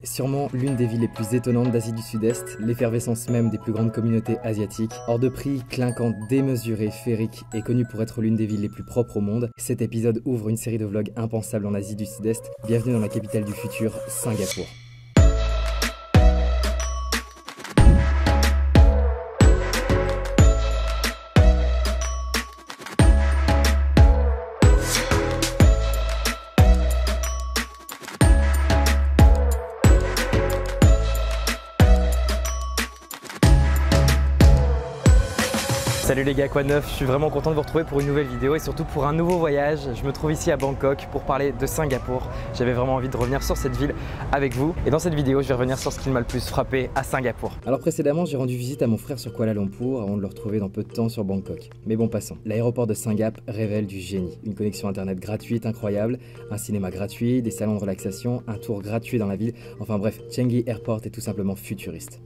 Sûrement l'une des villes les plus étonnantes d'Asie du Sud-Est, l'effervescence même des plus grandes communautés asiatiques. Hors de prix, clinquante, démesurée, féerique et connue pour être l'une des villes les plus propres au monde, cet épisode ouvre une série de vlogs impensables en Asie du Sud-Est. Bienvenue dans la capitale du futur, Singapour. Salut les gars, quoi de neuf? Je suis vraiment content de vous retrouver pour une nouvelle vidéo et surtout pour un nouveau voyage. Je me trouve ici à Bangkok pour parler de Singapour. J'avais vraiment envie de revenir sur cette ville avec vous. Et dans cette vidéo, je vais revenir sur ce qui m'a le plus frappé à Singapour. Alors précédemment, j'ai rendu visite à mon frère sur Kuala Lumpur avant de le retrouver dans peu de temps sur Bangkok. Mais bon, passons. L'aéroport de Singap révèle du génie. Une connexion internet gratuite incroyable, un cinéma gratuit, des salons de relaxation, un tour gratuit dans la ville. Enfin bref, Changi Airport est tout simplement futuriste.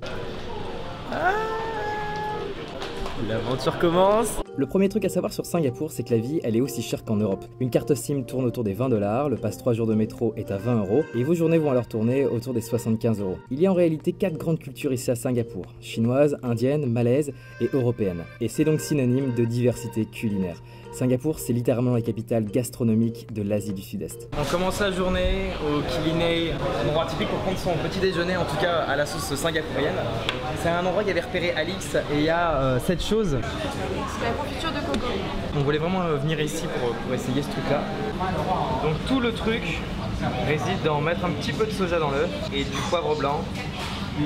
L'aventure commence. Le premier truc à savoir sur Singapour, c'est que la vie, elle est aussi chère qu'en Europe. Une carte SIM tourne autour des 20$, le pass 3 jours de métro est à 20€ et vos journées vont alors tourner autour des 75€. Il y a en réalité 4 grandes cultures ici à Singapour, chinoise, indienne, malaise et européenne. Et c'est donc synonyme de diversité culinaire. Singapour, c'est littéralement la capitale gastronomique de l'Asie du Sud-Est. On commence la journée au Kilinei, un endroit typique pour prendre son petit déjeuner, en tout cas à la sauce singapourienne. C'est un endroit qu'avait repéré Alix et il y a cette chose. C'est la confiture de coco. On voulait vraiment venir ici pour essayer ce truc-là. Donc tout le truc réside dans mettre un petit peu de soja dans l'œuf et du poivre blanc.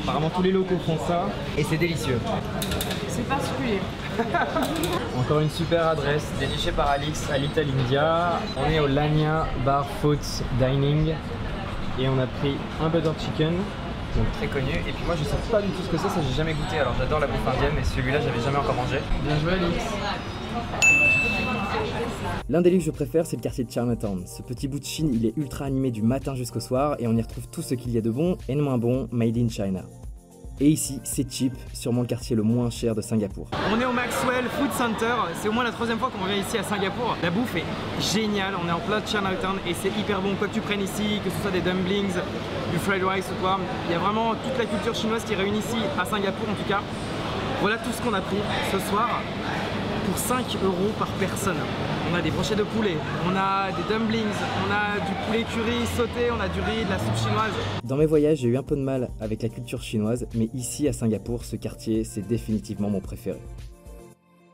Apparemment tous les locaux font ça et c'est délicieux. C'est particulier. Encore une super adresse dénichée par Alix à Little India. On est au Lanya Bar Foods Dining et on a pris un butter chicken, donc très connu. Et puis moi je sais pas du tout ce que c'est, ça j'ai jamais goûté. Alors j'adore la bouffe indienne mais celui-là j'avais jamais encore mangé. Bien joué Alix. L'un des lieux que je préfère, c'est le quartier de Chinatown. Ce petit bout de Chine, il est ultra animé du matin jusqu'au soir et on y retrouve tout ce qu'il y a de bon et de moins bon made in China. Et ici, c'est cheap, sûrement le quartier le moins cher de Singapour. On est au Maxwell Food Center, c'est au moins la troisième fois qu'on vient ici à Singapour. La bouffe est géniale, on est en plein Chinatown et c'est hyper bon. Quoi que tu prennes ici, que ce soit des dumplings, du fried rice ou quoi, il y a vraiment toute la culture chinoise qui est réunie ici à Singapour en tout cas. Voilà tout ce qu'on a pris ce soir pour 5€ par personne. On a des brochettes de poulet, on a des dumplings, on a du poulet curry sauté, on a du riz, de la soupe chinoise. Dans mes voyages, j'ai eu un peu de mal avec la culture chinoise, mais ici à Singapour, ce quartier, c'est définitivement mon préféré.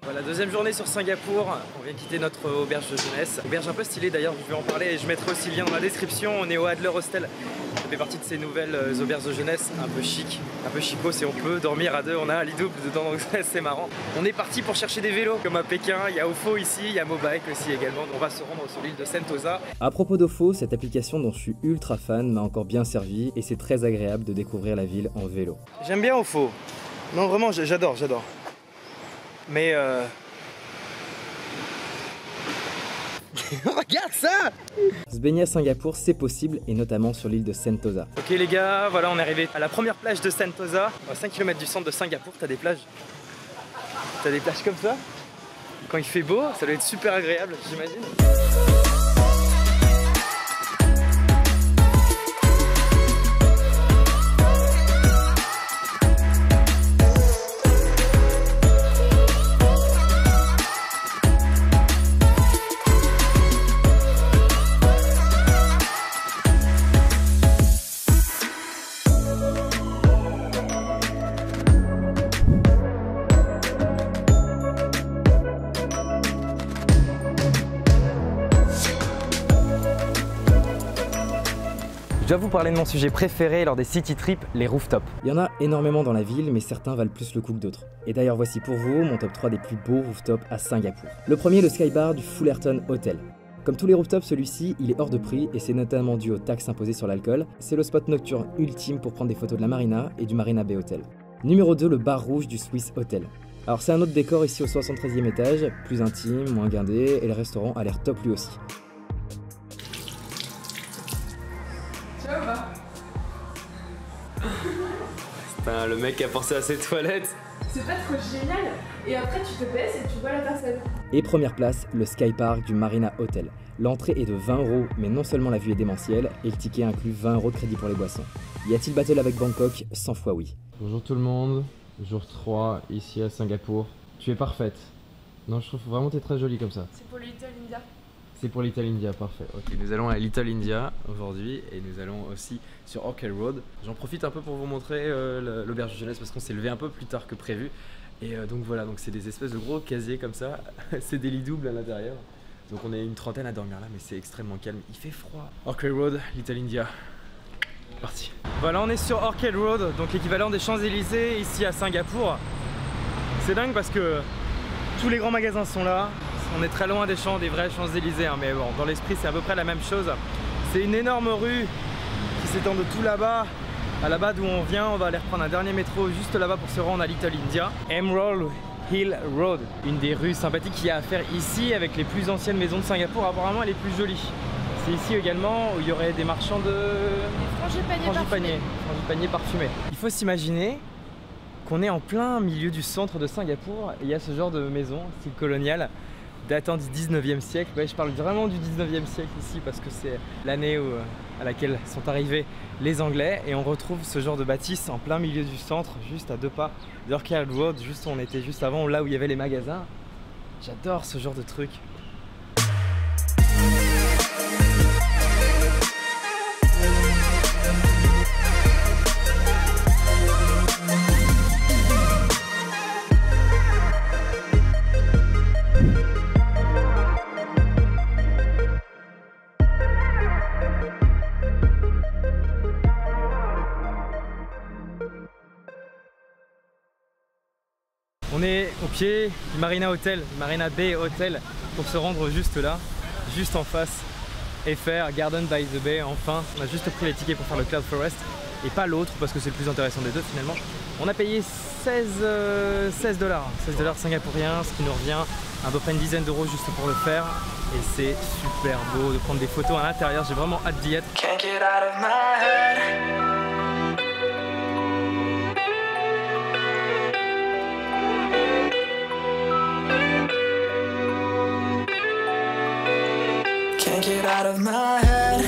Voilà, deuxième journée sur Singapour, on vient quitter notre auberge de jeunesse. Auberge un peu stylée d'ailleurs, je vais en parler et je mettrai aussi le lien dans la description. On est au Adler Hostel, ça fait partie de ces nouvelles auberges de jeunesse un peu chic, un peu chico si on peut dormir à deux, on a un lit double dedans donc c'est marrant. On est parti pour chercher des vélos comme à Pékin, il y a Ofo ici, il y a Mobike aussi également. On va se rendre sur l'île de Sentosa. À propos d'Ofo, cette application dont je suis ultra fan m'a encore bien servi et c'est très agréable de découvrir la ville en vélo. J'aime bien Ofo, non vraiment j'adore. Mais regarde ça! Se baigner à Singapour, c'est possible, et notamment sur l'île de Sentosa. Ok les gars, voilà on est arrivé à la première plage de Sentosa. À 5 km du centre de Singapour, t'as des plages. T'as des plages comme ça. Quand il fait beau, ça doit être super agréable, j'imagine. Je dois vous parler de mon sujet préféré lors des city trips, les rooftops. Il y en a énormément dans la ville, mais certains valent plus le coup que d'autres. Et d'ailleurs, voici pour vous mon top 3 des plus beaux rooftops à Singapour. Le premier, le Skybar du Fullerton Hotel. Comme tous les rooftops, celui-ci, il est hors de prix et c'est notamment dû aux taxes imposées sur l'alcool. C'est le spot nocturne ultime pour prendre des photos de la marina et du Marina Bay Hotel. Numéro 2, le bar rouge du Swiss Hotel. Alors c'est un autre décor ici au 73e étage, plus intime, moins guindé, et le restaurant a l'air top lui aussi. Putain, le mec qui a pensé à ses toilettes. C'est pas trop génial. Et après tu te baisses et tu vois la personne. Et première place, le Sky Park du Marina Hotel. L'entrée est de 20 €, mais non seulement la vue est démentielle, et le ticket inclut 20 € de crédit pour les boissons. Y a-t-il battle avec Bangkok? 100 fois oui. Bonjour tout le monde, jour 3 ici à Singapour. Tu es parfaite. Non, je trouve vraiment que tu es très jolie comme ça. C'est pour le Little India. C'est pour Little India, parfait. Ok, nous allons à Little India aujourd'hui et nous allons aussi sur Orchard Road. J'en profite un peu pour vous montrer l'auberge de jeunesse parce qu'on s'est levé un peu plus tard que prévu. Et donc voilà, donc c'est des espèces de gros casiers comme ça. C'est des lits doubles à l'intérieur. Donc on est une trentaine à dormir là, mais c'est extrêmement calme. Il fait froid. Orchard Road, Little India. Parti. Voilà, on est sur Orchard Road, donc l'équivalent des Champs-Élysées ici à Singapour. C'est dingue parce que tous les grands magasins sont là. On est très loin des vrais Champs-Élysées, hein, mais bon, dans l'esprit c'est à peu près la même chose. C'est une énorme rue qui s'étend de tout là-bas à là-bas d'où on vient. On va aller reprendre un dernier métro juste là-bas pour se rendre à Little India. Emerald Hill Road, une des rues sympathiques qu'il y a à faire ici avec les plus anciennes maisons de Singapour. Apparemment elle est plus jolie. C'est ici également où il y aurait des marchands de frangipaniers parfumés. Il faut s'imaginer qu'on est en plein milieu du centre de Singapour et il y a ce genre de maison, style colonial, datant du 19e siècle. Ouais, je parle vraiment du 19e siècle ici parce que c'est l'année à laquelle sont arrivés les Anglais et on retrouve ce genre de bâtisse en plein milieu du centre, juste à 2 pas d'Orchard Road, juste où on était juste avant, là où il y avait les magasins. J'adore ce genre de truc. On est au pied du Marina Hotel, Marina Bay Hotel, pour se rendre juste là, juste en face, et faire Garden by the Bay. Enfin, on a juste pris les tickets pour faire le Cloud Forest et pas l'autre parce que c'est le plus intéressant des deux finalement. On a payé 16 $, singapouriens, ce qui nous revient à peu près une dizaine d'euros juste pour le faire. Et c'est super beau de prendre des photos à l'intérieur, j'ai vraiment hâte d'y être. Get out of my head. Can't get out of my head.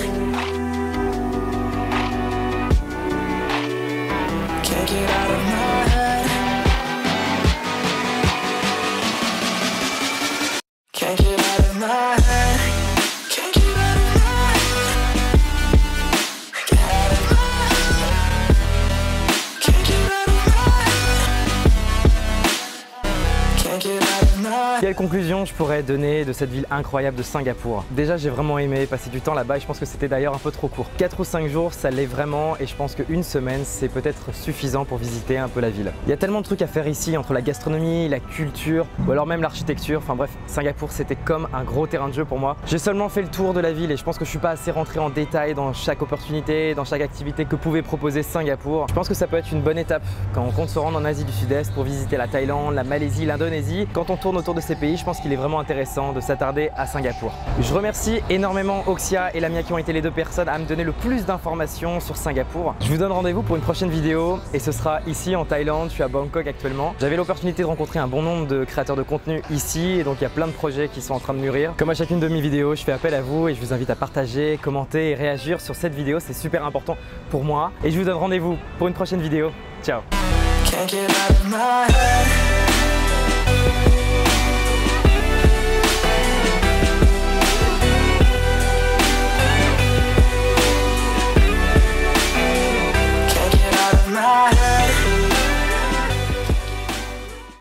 Can't get out of my head. Can't get out of my head. Get out of my head. Can't get out of my head. Can't get out of my head. Quelle conclusion je pourrais donner de cette ville incroyable de Singapour? Déjà j'ai vraiment aimé passer du temps là-bas et je pense que c'était d'ailleurs un peu trop court. 4 ou 5 jours ça l'est vraiment et je pense qu'une semaine c'est peut-être suffisant pour visiter un peu la ville. Il y a tellement de trucs à faire ici entre la gastronomie, la culture ou alors même l'architecture. Enfin bref, Singapour c'était comme un gros terrain de jeu pour moi. J'ai seulement fait le tour de la ville et je pense que je suis pas assez rentré en détail dans chaque opportunité, dans chaque activité que pouvait proposer Singapour. Je pense que ça peut être une bonne étape quand on compte se rendre en Asie du Sud-Est pour visiter la Thaïlande, la Malaisie, l'Indonésie. Quand on tourne autour de ces pays, je pense qu'il est vraiment intéressant de s'attarder à Singapour. Je remercie énormément Oxia et Lamia qui ont été les 2 personnes à me donner le plus d'informations sur Singapour. Je vous donne rendez-vous pour une prochaine vidéo et ce sera ici en Thaïlande, je suis à Bangkok actuellement. J'avais l'opportunité de rencontrer un bon nombre de créateurs de contenu ici et donc il y a plein de projets qui sont en train de mûrir. Comme à chacune de mes vidéos, je fais appel à vous et je vous invite à partager, commenter et réagir sur cette vidéo, c'est super important pour moi. Et je vous donne rendez-vous pour une prochaine vidéo. Ciao! Can't get out of my head.